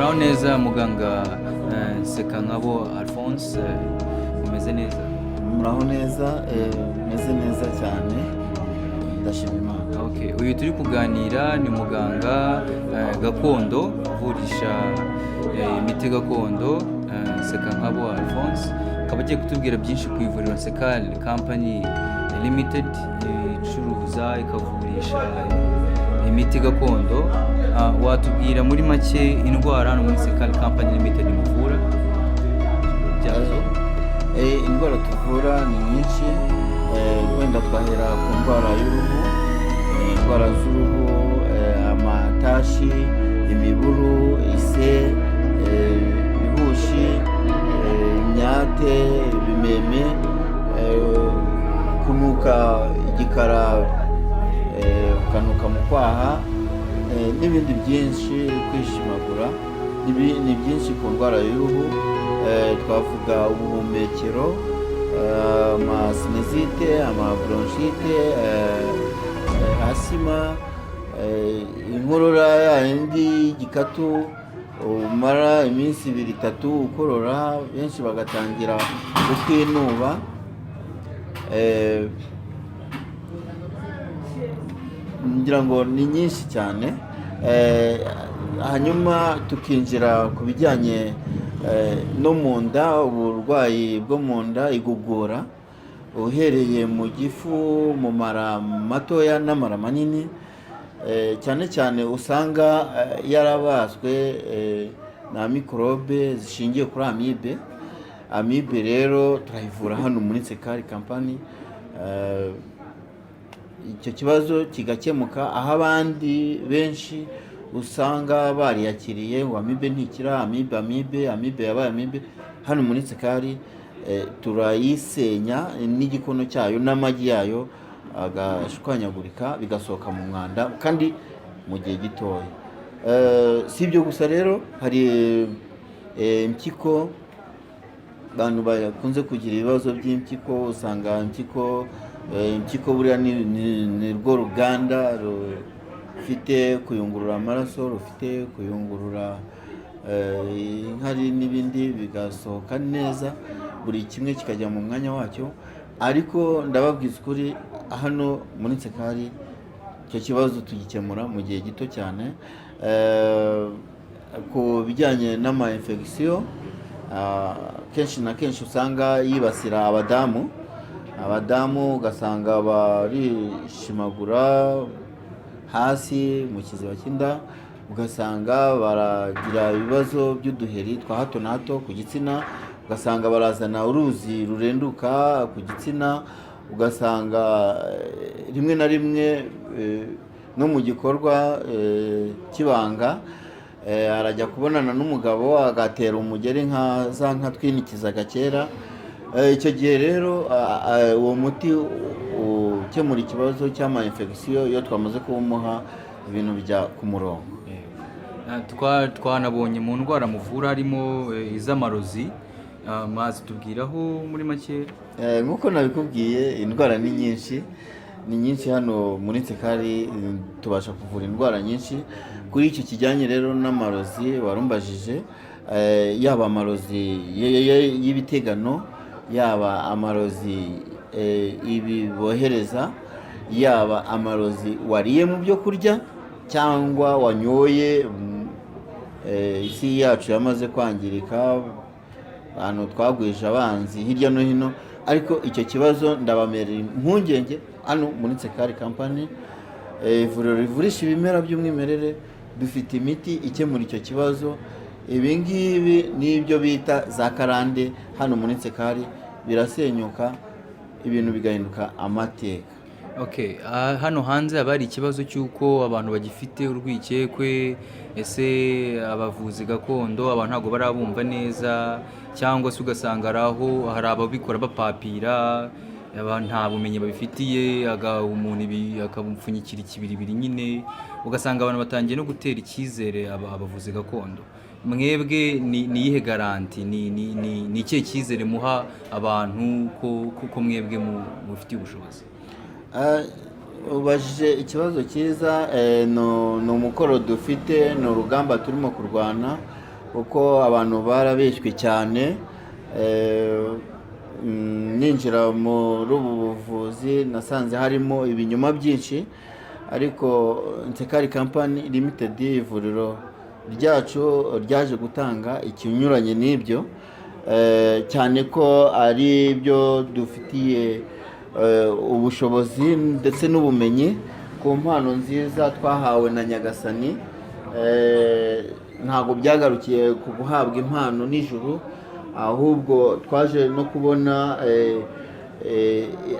muraho neza muganga Sekankabo Alphonse, umeze neza? muraho neza, meze neza cyane, ndashima Imana. Okay, uyu turi kuganira ni muganga gakondo uvurisha imiti gakondo Sekankabo Alphonse, akaba agiye kutubwira byinshi ku ivuriro Sekal Company Limited icuruza ikavurisha imiti gakondo. Watubwira muri make indwara hano muri Sekal Company Limited muvura byazo? Indwara tuvura ni nyinshi, wenda twahera ku ndwara y'uruhu, indwara z'uruhu, amatashi, imiburu, ise, ibihushi, imyate, ibimeme, kunuka igikara, ukanuka mu kwaha, n'ibindi byinshi, kwishimagura, ni byinshi ku ndwara y'uruhu. Twavuga ubuhumekero, amasinezite, amabronchite, asima, inkorora yindi y'igikatu umara iminsi 2-3 ukorora, benshi bagatangira kukwinuba. Ngira ngo ni nyinshi cyane. Hanyuma tukinjira ku bijyanye no mu nda, uburwayi bwo mu nda, igogora, uhereye mu gifu, mu mara matoya n'amara manini, cyane cyane usanga yarabaswe na mikorobe zishingiye kuri amibe. Amibe rero turayivura hano muri Sekal Company, icyo kibazo kigakemuka, aho abandi benshi usanga bariyakiriye ngo amibe ntikira, amibe yabaye amibe. Hano muri Sekal turayisenya n'igikono cyayo n'amagi yayo agashwanyagurika bigasohoka mu mwanda kandi mu gihe gitoya. Si ibyo gusa rero, hari impyiko, abantu bakunze kugira ibibazo by'impyiko. Usanga impyiko buriya ni rwo ruganda rufite kuyungurura amaraso, rufite kuyungurura inkari n'ibindi bigasohoka neza, buri kimwe kikajya mu mwanya wacyo. Ariko ndababwiza ukuri, hano muri Sekal icyo kibazo tugikemura mu gihe gito cyane. Ku bijyanye n'ama infection, kenshi na kenshi usanga yibasira abadamu, ugasanga barishimagura hasi mu kiziba cy'inda, ugasanga baragira ibibazo by'uduheri twa hato na hato ku gitsina, ugasanga barazana uruzi rurenduka ku gitsina, ugasanga rimwe na rimwe no mu gikorwa kibanga arajya kubonana n'umugabo agatera umugeri nka za nka twinikizaga kera. Icyo gihe rero uwo muti ukemura ikibazo cy'ama infection iyo twamaze kuwumuha ibintu bijya ku murongo. Twanabonye mu ndwara muvura harimo iz'amarozi, mazi tubwiraho muri make? Nk'uko nabikubwiye, indwara ni nyinshi hano muri Sekal, tubasha kuvura indwara nyinshi. Kuri icyo kijyanye rero n'amarozi warumbajije, yaba amarozi y'ibitegano, yaba amarozi ibi bohereza, yaba amarozi wariye mu byo kurya cyangwa wanyoye, isi yacu yamaze kwangirika, ahantu twagwije abanzi hirya no hino. Ariko icyo kibazo ndabamerera impungenge hano muri Sekal Company, ivuriro rivurisha ibimera by'umwimerere, dufite imiti ikemura icyo kibazo. Ibi ngibi n'ibyo bita za karande hano muri Sekal birasenyuka, ibintu bigahinduka amateka. Okay, hano hanze haba hari ikibazo cy'uko abantu bagifite urwikekwe, ese abavuzi gakondo abantu ntabwo barabumva neza, cyangwa se ugasanga hari ababikora bapapira, nta bumenyi babifitiye, umuntu akamupfunyikira ikibiribiri nyine, ugasanga abantu batangiye no gutera icyizere abavuzi gakondo. Mwebwe ni iyihe garanti, ni ikihe cyizere muha abantu ko mwebwe mufitiye ubushobozi? ubajije ikibazo cyiza, ni umukoro dufite, ni urugamba turimo kurwana kuko abantu barabeshywe cyane. Ninjira muri ubu buvuzi nasanze harimo ibinyoma byinshi, ariko Nsekari Company Limited, ivuriro ryacu ryaje gutanga ikinyuranye n'ibyo, cyane ko ari byo dufitiye ubushobozi ndetse n'ubumenyi ku mpano nziza twahawe na Nyagasani. Ntabwo byagarukiye ku guhabwa impano n'ijuru, ahubwo twaje no kubona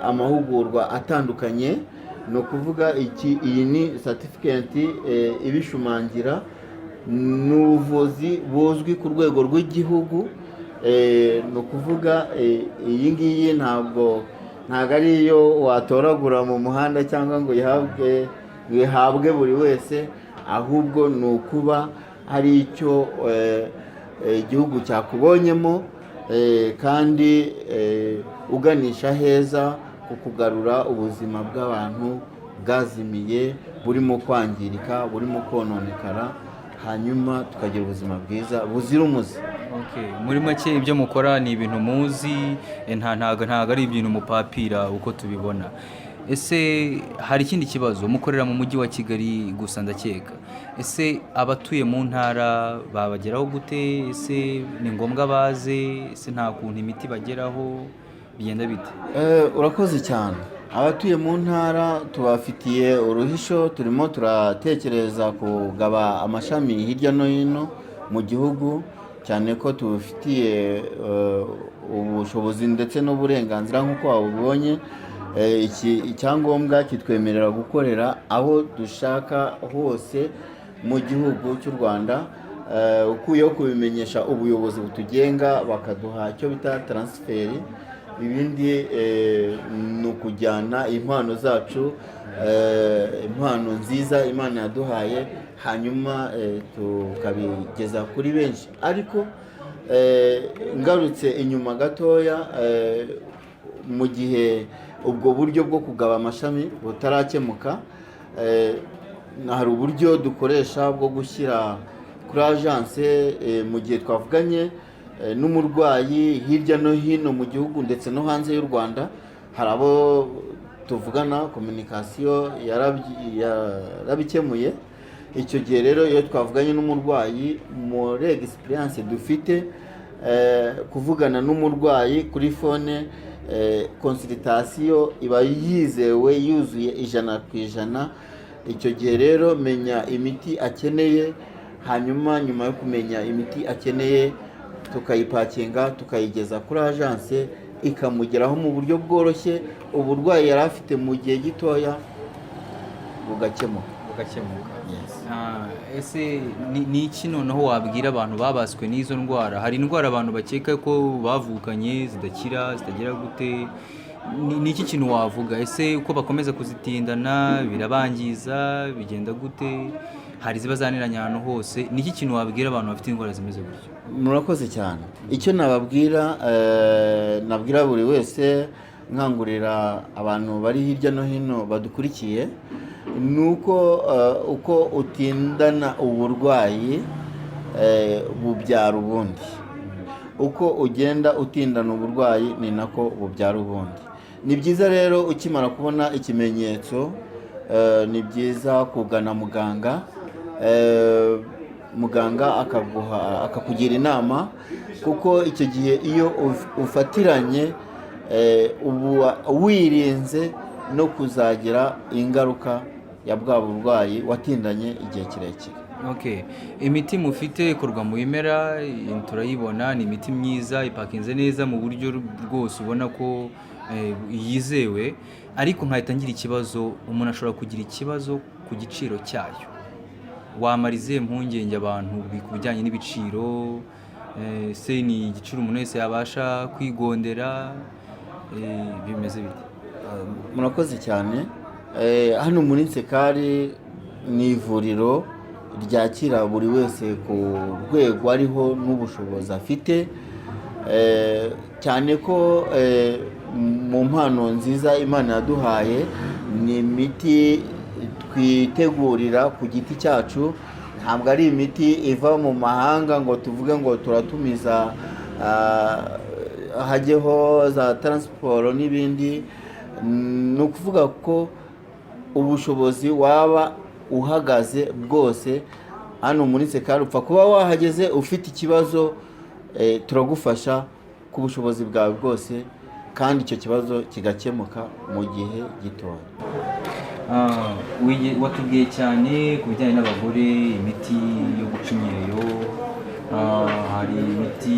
amahugurwa atandukanye. Ni ukuvuga iyi ni certificate ibishumangira, ni ubuvuzi buzwi ku rwego rw'igihugu. Ni ukuvuga iyi ngiyi ntabwo ari iyo watoragura mu muhanda cyangwa ngo ihabwe buri wese, ahubwo ni ukuba hari icyo igihugu cyakubonyemo, kandi uganisha heza ku kugarura ubuzima bw'abantu bwazimiye, burimo kwangirika, burimo kononekara, hanyuma tukagira ubuzima bwiza buzira umuze. Muri make ibyo mukora ni ibintu muzi, ntabwo ari ibintu mupapira uko tubibona. Ese hari ikindi kibazo? Mukorera mu mujyi wa Kigali gusa ndakeka. Ese abatuye mu ntara babageraho gute? Ese ni ngombwa baze? Ese nta kuntu imiti bageraho? Bigenda bite? Urakoze cyane. Abatuye mu ntara tubafitiye uruhisho, turimo turatekereza kugaba amashami hirya no hino mu gihugu, cyane ko tubifitiye ubushobozi ndetse n'uburenganzira nk'uko wabubonye. Icyangombwa kitwemerera gukorera aho dushaka hose mu gihugu cy'u Rwanda, ukuyeho kubimenyesha ubuyobozi butugenga bakaduha icyo bita transferi. Ibindi ni ukujyana impano zacu, impano nziza Imana yaduhaye, hanyuma tukabigeza kuri benshi. Ariko ngarutse inyuma gatoya, mu gihe ubwo buryo bwo kugaba amashami butarakemuka, hari uburyo dukoresha bwo gushyira kuri agence, mu gihe twavuganye n'umurwayi hirya no hino mu gihugu ndetse no hanze y'u Rwanda, hari abo tuvugana, communication yarabikemuye. Icyo gihe rero iyo twavuganye n'umurwayi, muri experience dufite, kuvugana n'umurwayi kuri phone, consultation iba yizewe yuzuye 100%. Icyo gihe rero menya imiti akeneye, hanyuma nyuma yo kumenya imiti akeneye tukayipakinga tukayigeza kuri agence, ikamugeraho mu buryo bworoshye, uburwayi yari afite mu gihe gitoya bugakemuka. Ese ni iki noneho wabwira abantu babaswe n'izo ndwara? Hari indwara abantu bakeka ko bavukanye zidakira, zitagira gute? Ni iki kintu wavuga? Ese uko bakomeza kuzitindana birabangiza, bigenda gute? Hari ziba zaniranye ahantu hose. Ni iki kintu wabwira abantu bafite indwara zimeze gutyo? Murakoze cyane. Icyo nababwira, nabwira buri wese, nkangurira abantu bari hirya no hino badukurikiye, nuko uko utindana uburwayi bubyara ubundi. Uko ugenda utindana uburwayi ni nako bubyara ubundi. Ni byiza rero ukimara kubona ikimenyetso, ni byiza kugana muganga, muganga akakugira inama, kuko icyo gihe iyo ufatiranye uba wirinze no kuzagira ingaruka ya bwa burwayi watindanye igihe kirekire. Imiti mufite ikorwa mu bimera, turayibona, ni imiti myiza, ipakinze neza mu buryo rwose ubona ko yizewe. Ariko nkahita ngira ikibazo, umuntu ashobora kugira ikibazo ku giciro cyayo. Wamarize impungenge abantu ku bijyanye n'ibiciro? Se ni igiciro umuntu wese yabasha kwigondera? Bimeze bite? Murakoze cyane. Hano muri Nsekari ni ivuriro ryakira buri wese ku rwego ariho n'ubushobozi afite, cyane ko mu mpano nziza Imana yaduhaye ni imiti twitegurira ku giti cyacu, ntabwo ari imiti iva mu mahanga ngo tuvuge ngo turatumiza hajyeho za taransiporo n'ibindi. Ni ukuvuga ko ubushobozi waba uhagaze bwose hano muri Sekari, upfa kuba wahageze ufite ikibazo, turagufasha ku bushobozi bwawe bwose kandi icyo kibazo kigakemuka mu gihe gitoya. Watubwiye cyane ku bijyanye n'abagore, imiti yo guca imyeyo, hari imiti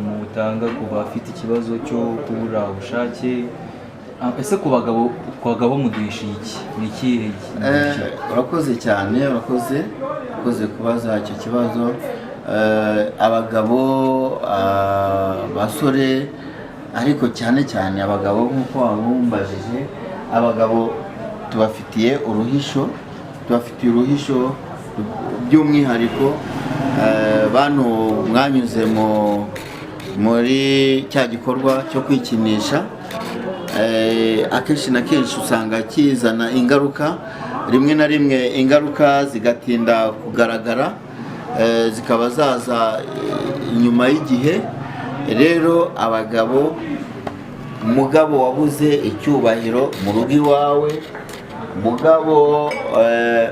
mutanga ku bafite ikibazo cyo kubura ubushake. Ese ku bagabo muduhisha iki? Ni ikihe? Urakoze cyane, urakoze kubaza icyo kibazo. Abagabo, abasore, ariko cyane cyane abagabo nk'uko wabumbajije, abagabo tubafitiye uruhisho by'umwihariko. Bantu mwanyuze muri cya gikorwa cyo kwikinisha, akenshi na kenshi usanga kizana ingaruka, rimwe na rimwe ingaruka zigatinda kugaragara, zikaba zaza inyuma y'igihe. Rero abagabo, umugabo wabuze icyubahiro mu rugo iwawe, umugabo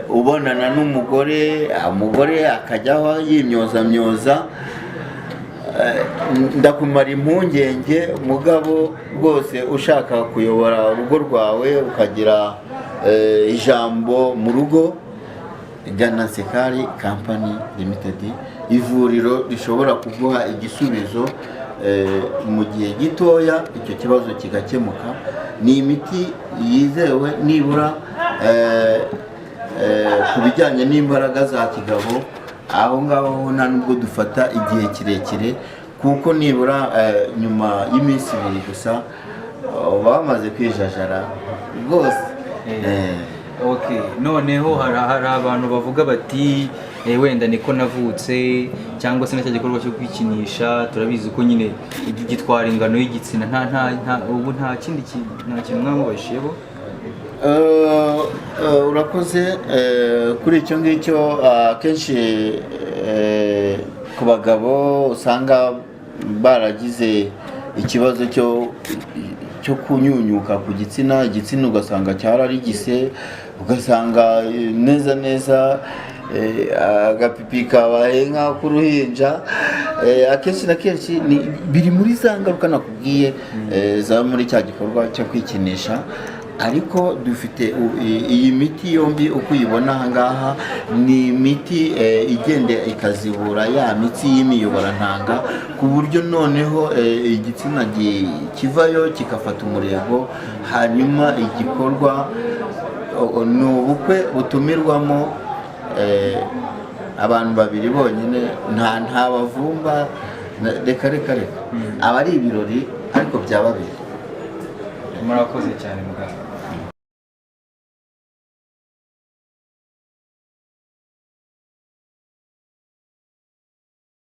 ubonana n'umugore, umugore akajyaho yimyoza, ndakumara impungenge. Umugabo rwose ushaka kuyobora urugo rwawe ukagira ijambo mu rugo, gana Sekari Company Limited, ivuriro rishobora kuguha igisubizo mu gihe gitoya, icyo kibazo kigakemuka. Ni imiti yizewe, nibura ku bijyanye n'imbaraga za kigabo, aho ngaho nta nubwo dufata igihe kirekire, kuko nibura nyuma y'iminsi 2 gusa bamaze kwijajara rwose. Okay, noneho hari abantu bavuga bati wenda niko navutse, cyangwa se n'icyo gikorwa cyo kwikinisha turabizi ko nyine gitwara ingano y'igitsina, ubu nta kintu mwamubashiyeho. Urakoze kuri icyo ngicyo. Akenshi ku bagabo usanga baragize ikibazo cyo kunyunyuka ku gitsina, igitsina ugasanga cyararigise, ugasanga neza agapipi kabaye nk'ak'uruhinja. Akenshi na kenshi biri muri za ngaruka nakubwiye za muri cya gikorwa cyo kwikinisha. Ariko dufite iyi miti yombi uko uyibona aha ngaha, ni imiti igenda ikazibura ya mitsi y'imiyoborantanga, ku buryo noneho igitsina kivayo kigafata umurego. Hanyuma igikorwa ni ubukwe butumirwamo abantu 2 bonyine, nta bavumba, reka aba ari ibirori ariko byababera. Murakoze cyane muganga.